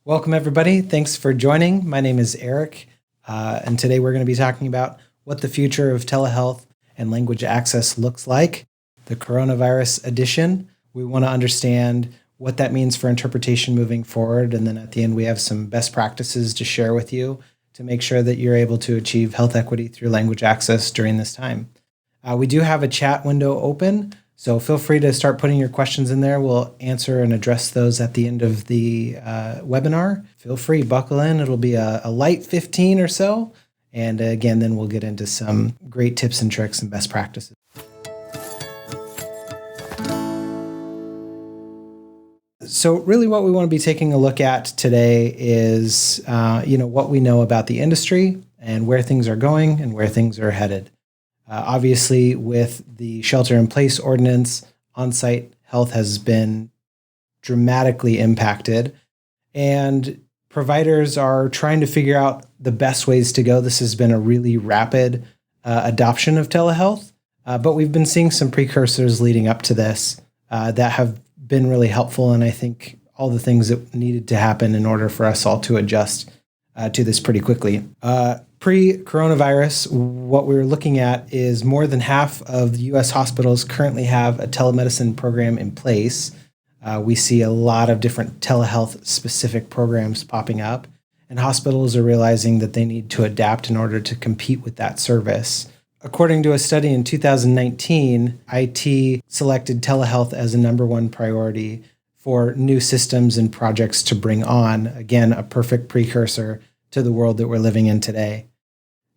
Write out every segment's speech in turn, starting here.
Welcome, everybody. Thanks for joining. My name is Eric, and today we're going to be talking about what the future of telehealth and language access looks like, the coronavirus edition. We want to understand what that means for interpretation moving forward, and then at the end we have some best practices to share with you to make sure that you're able to achieve health equity through language access during this time. We do have a chat window open, so feel free to start putting your questions in there. We'll answer and address those at the end of the webinar. Feel free, buckle in. It'll be a light 15 or so. And again, then we'll get into some great tips and tricks and best practices. So really what we want to be taking a look at today is what we know about the industry and where things are going and where things are headed. Obviously, with the shelter-in-place ordinance, on-site health has been dramatically impacted, and providers are trying to figure out the best ways to go. This has been a really rapid adoption of telehealth, but we've been seeing some precursors leading up to this that have been really helpful, and I think all the things that needed to happen in order for us all to adjust to this pretty quickly. Pre-coronavirus, what we're looking at is more than half of the U.S. hospitals currently have a telemedicine program in place. We see a lot of different telehealth-specific programs popping up, and hospitals are realizing that they need to adapt in order to compete with that service. According to a study in 2019, IT selected telehealth as a number one priority for new systems and projects to bring on. Again, a perfect precursor to the world that we're living in today.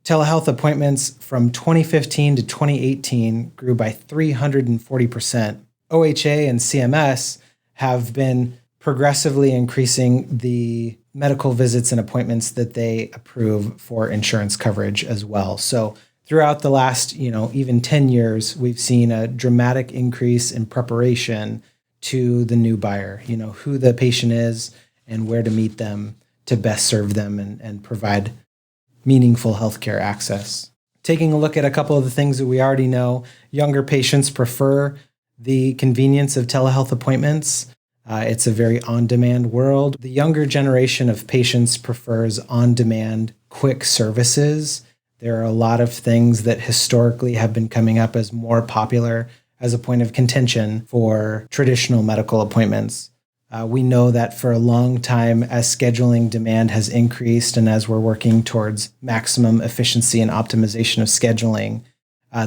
Telehealth appointments from 2015 to 2018 grew by 340%. OHA and CMS have been progressively increasing the medical visits and appointments that they approve for insurance coverage as well. So throughout the last, even 10 years, we've seen a dramatic increase in preparation to the new buyer, who the patient is and where to meet them to best serve them and provide meaningful healthcare access. Taking a look at a couple of the things that we already know, younger patients prefer the convenience of telehealth appointments. It's a very on-demand world. The younger generation of patients prefers on-demand, quick services. There are a lot of things that historically have been coming up as more popular as a point of contention for traditional medical appointments. We know that for a long time, as scheduling demand has increased and as we're working towards maximum efficiency and optimization of scheduling,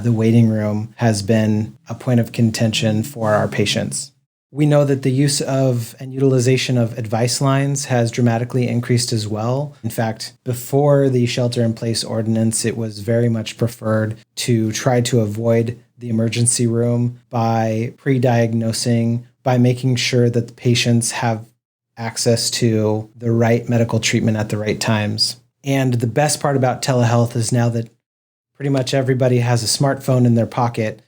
the waiting room has been a point of contention for our patients. We know that the use of and utilization of advice lines has dramatically increased as well. In fact, before the shelter-in-place ordinance, it was very much preferred to try to avoid the emergency room by pre-diagnosing, by making sure that the patients have access to the right medical treatment at the right times. And the best part about telehealth is now that pretty much everybody has a smartphone in their pocket,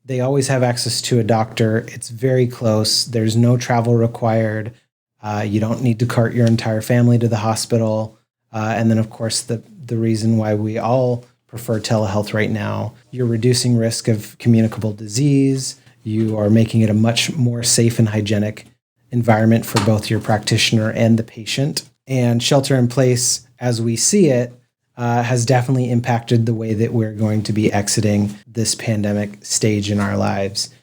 they always have access to a doctor. It's very close. There's no travel required. You don't need to cart your entire family to the hospital. And then, of course, the reason why we all prefer telehealth right now, you're reducing risk of communicable disease. You are making it a much more safe and hygienic environment for both your practitioner and the patient. And shelter in place, as we see it, has definitely impacted the way that we're going to be exiting this pandemic stage in our lives.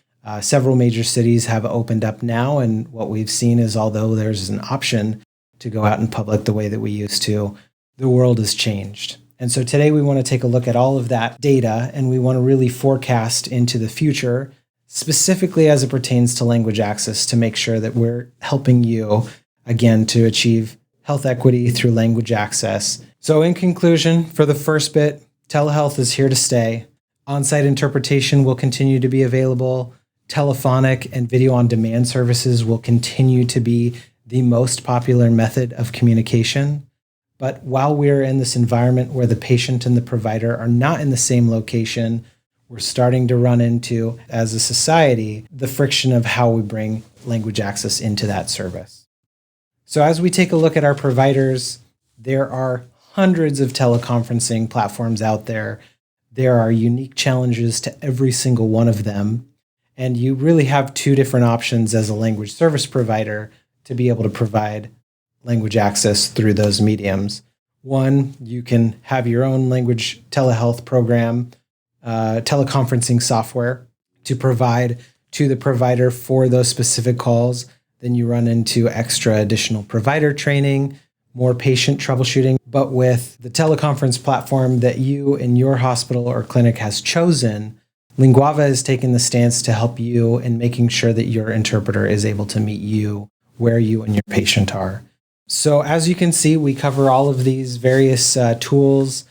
Several major cities have opened up now, and what we've seen is although there's an option to go out in public the way that we used to, the world has changed. And so today we want to take a look at all of that data, and we want to really forecast into the future, specifically as it pertains to language access, to make sure that we're helping you, again, to achieve health equity through language access. So in conclusion, for the first bit, telehealth is here to stay. On-site interpretation will continue to be available. Telephonic and video on-demand services will continue to be the most popular method of communication. But while we're in this environment where the patient and the provider are not in the same location, we're starting to run into, as a society, the friction of how we bring language access into that service. So as we take a look at our providers, there are hundreds of teleconferencing platforms out there. There are unique challenges to every single one of them. And you really have two different options as a language service provider to be able to provide language access through those mediums. One, you can have your own language telehealth program, teleconferencing software to provide to the provider for those specific calls. Then you run into extra additional provider training, more patient troubleshooting. But with the teleconference platform that you and your hospital or clinic has chosen, Linguava has taken the stance to help you in making sure that your interpreter is able to meet you where you and your patient are. So as you can see, we cover all of these various tools.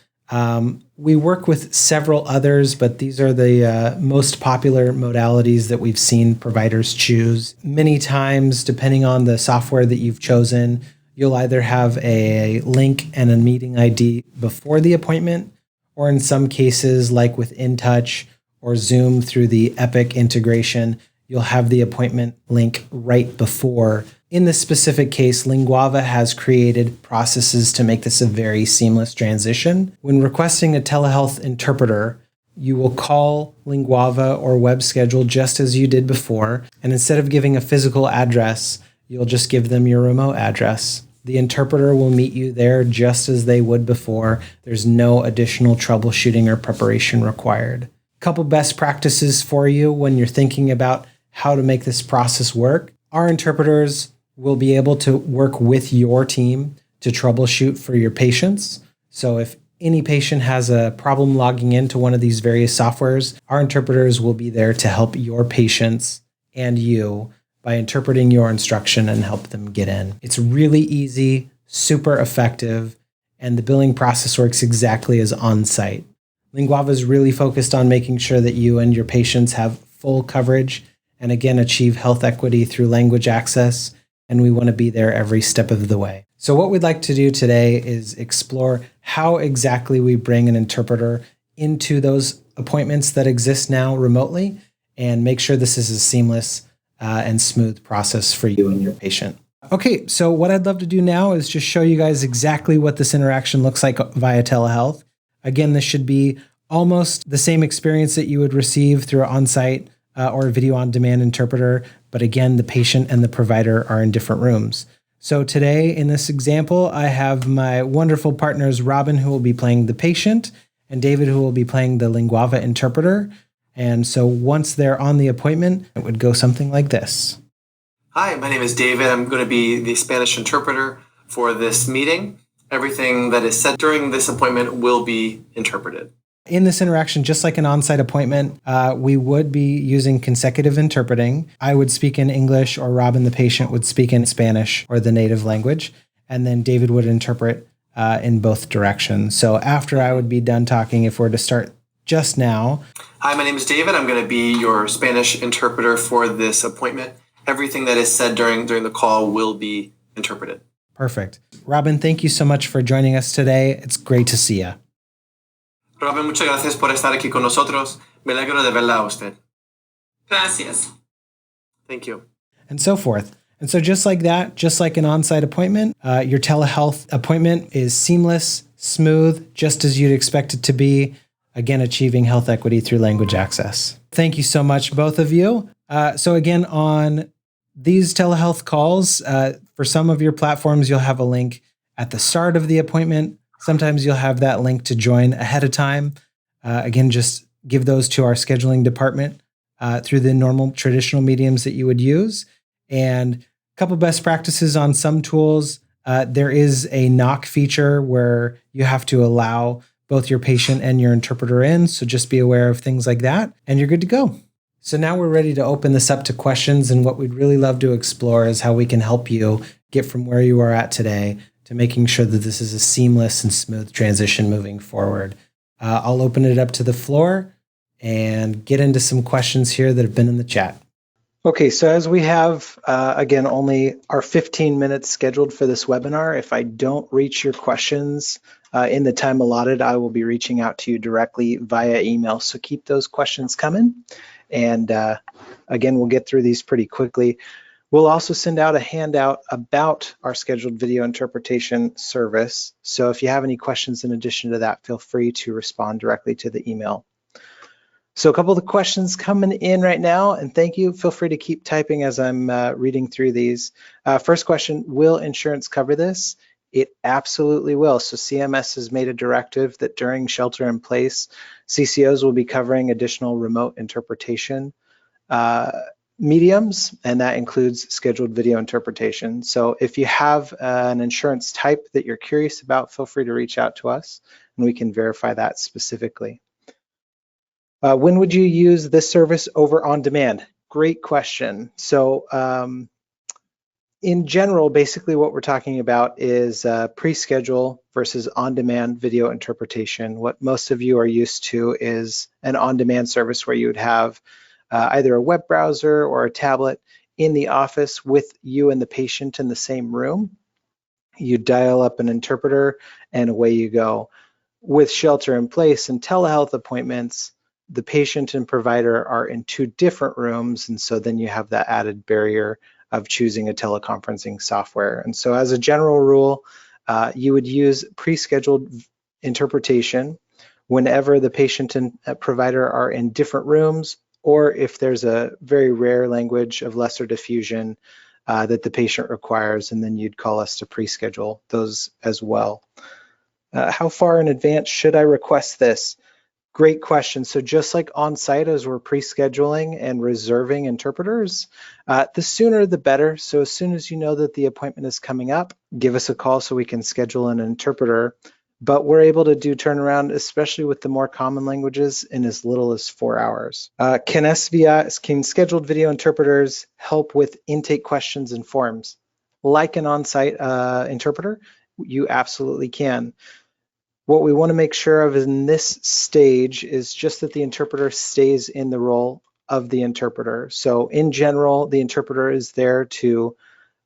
We work with several others, but these are the most popular modalities that we've seen providers choose. Many times, depending on the software that you've chosen, you'll either have a link and a meeting ID before the appointment, or in some cases, like with InTouch or Zoom through the Epic integration, you'll have the appointment link right before. In this specific case, Linguava has created processes to make this a very seamless transition. When requesting a telehealth interpreter, you will call Linguava or web schedule just as you did before, and instead of giving a physical address, you'll just give them your remote address. The interpreter will meet you there just as they would before. There's no additional troubleshooting or preparation required. A couple best practices for you when you're thinking about how to make this process work. Our interpreters will be able to work with your team to troubleshoot for your patients. So if any patient has a problem logging into one of these various softwares, our interpreters will be there to help your patients and you by interpreting your instruction and help them get in. It's really easy, super effective, and the billing process works exactly as on-site. Linguava is really focused on making sure that you and your patients have full coverage and again, achieve health equity through language access. And we want to be there every step of the way. So what we'd like to do today is explore how exactly we bring an interpreter into those appointments that exist now remotely and make sure this is a seamless and smooth process for you and your patient. Okay, so what I'd love to do now is just show you guys exactly what this interaction looks like via telehealth. Again, this should be almost the same experience that you would receive through an on-site or a video-on-demand interpreter. But again, the patient and the provider are in different rooms. So today, in this example, I have my wonderful partners, Robin, who will be playing the patient, and David, who will be playing the Linguava interpreter. And so once they're on the appointment, it would go something like this. Hi, my name is David. I'm going to be the Spanish interpreter for this meeting. Everything that is said during this appointment will be interpreted. In this interaction, just like an on-site appointment, we would be using consecutive interpreting. I would speak in English, or Robin, the patient, would speak in Spanish or the native language. And then David would interpret in both directions. So after I would be done talking, if we're to start just now. Hi, my name is David. I'm going to be your Spanish interpreter for this appointment. Everything that is said during the call will be interpreted. Perfect. Robin, thank you so much for joining us today. It's great to see you. Robin, muchas gracias por estar aquí con nosotros. Me alegro de verla a usted. Gracias. Thank you. And so forth. And so just like that, just like an on-site appointment, your telehealth appointment is seamless, smooth, just as you'd expect it to be. Again, achieving health equity through language access. Thank you so much, both of you. So again, on these telehealth calls, for some of your platforms, you'll have a link at the start of the appointment. Sometimes you'll have that link to join ahead of time. Again, just give those to our scheduling department through the normal traditional mediums that you would use. And a couple best practices on some tools. There is a knock feature where you have to allow both your patient and your interpreter in. So just be aware of things like that, and you're good to go. So now we're ready to open this up to questions. And what we'd really love to explore is how we can help you get from where you are at today to making sure that this is a seamless and smooth transition moving forward. I'll open it up to the floor and get into some questions here that have been in the chat. Okay, so as we have, again, only our 15 minutes scheduled for this webinar, if I don't reach your questions in the time allotted, I will be reaching out to you directly via email. So keep those questions coming. And again, we'll get through these pretty quickly. We'll also send out a handout about our scheduled video interpretation service. So if you have any questions in addition to that, feel free to respond directly to the email. So a couple of the questions coming in right now, and thank you. Feel free to keep typing as I'm reading through these. First question, will insurance cover this? It absolutely will. So CMS has made a directive that during shelter in place, CCOs will be covering additional remote interpretation mediums, and that includes scheduled video interpretation. So if you have an insurance type that you're curious about, feel free to reach out to us and we can verify that specifically. When would you use this service over on demand? Great question. So in general, basically what we're talking about is pre-schedule versus on-demand video interpretation. What most of you are used to is an on-demand service where you would have either a web browser or a tablet in the office with you and the patient in the same room. You dial up an interpreter and away you go. With shelter in place and telehealth appointments, the patient and provider are in two different rooms, and so then you have that added barrier of choosing a teleconferencing software. And so as a general rule, you would use pre-scheduled interpretation whenever the patient and provider are in different rooms, or if there's a very rare language of lesser diffusion that the patient requires, and then you'd call us to pre-schedule those as well. How far in advance should I request this? Great question. So just like on-site as we're pre-scheduling and reserving interpreters, the sooner the better. So as soon as you know that the appointment is coming up, give us a call so we can schedule an interpreter. But we're able to do turnaround, especially with the more common languages, in as little as 4 hours. Can scheduled video interpreters help with intake questions and forms? Like an on-site interpreter, you absolutely can. What we want to make sure of in this stage is just that the interpreter stays in the role of the interpreter. So in general, the interpreter is there to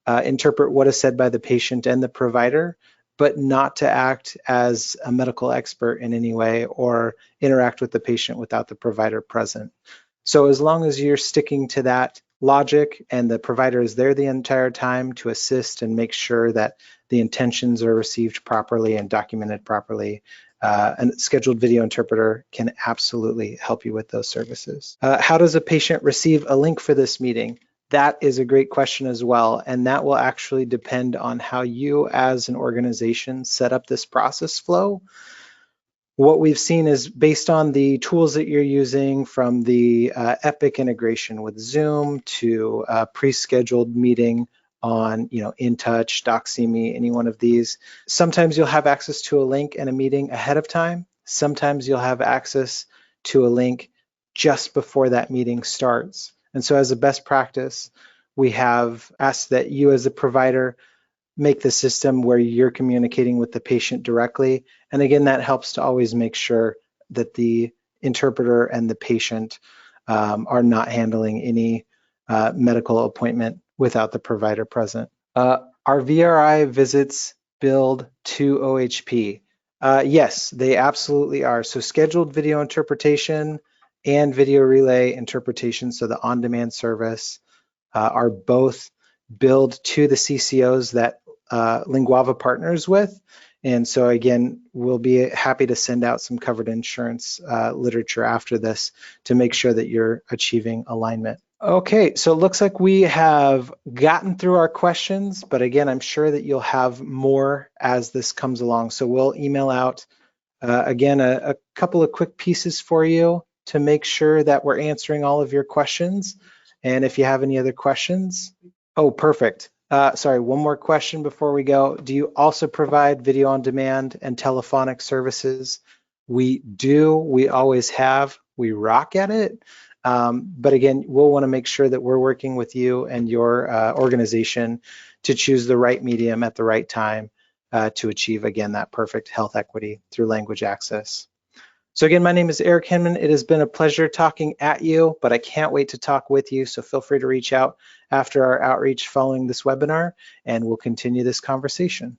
interpret what is said by the patient and the provider, but not to act as a medical expert in any way or interact with the patient without the provider present. So as long as you're sticking to that logic and the provider is there the entire time to assist and make sure that the intentions are received properly and documented properly, a scheduled video interpreter can absolutely help you with those services. How does a patient receive a link for this meeting? That is a great question as well, and that will actually depend on how you as an organization set up this process flow. What we've seen is based on the tools that you're using, from the Epic integration with Zoom to a pre-scheduled meeting on, InTouch, DocSeeMe, any one of these. Sometimes you'll have access to a link and a meeting ahead of time. Sometimes you'll have access to a link just before that meeting starts. And so as a best practice, we have asked that you as a provider make the system where you're communicating with the patient directly. And again, that helps to always make sure that the interpreter and the patient are not handling any medical appointment without the provider present. Are VRI visits billed to OHP? Yes, they absolutely are. So scheduled video interpretation and video relay interpretation, so the on-demand service, are both billed to the CCOs that Linguava partners with. And so again, we'll be happy to send out some covered insurance literature after this to make sure that you're achieving alignment. Okay, so it looks like we have gotten through our questions, but again, I'm sure that you'll have more as this comes along. So we'll email out, again, a couple of quick pieces for you to make sure that we're answering all of your questions. And if you have any other questions, oh, perfect. Sorry, one more question before we go. Do you also provide video on demand and telephonic services? We do, we always have, we rock at it. But again, we'll want to make sure that we're working with you and your organization to choose the right medium at the right time to achieve, again, that perfect health equity through language access. So again, my name is Eric Hinman. It has been a pleasure talking at you, but I can't wait to talk with you. So feel free to reach out after our outreach following this webinar, and we'll continue this conversation.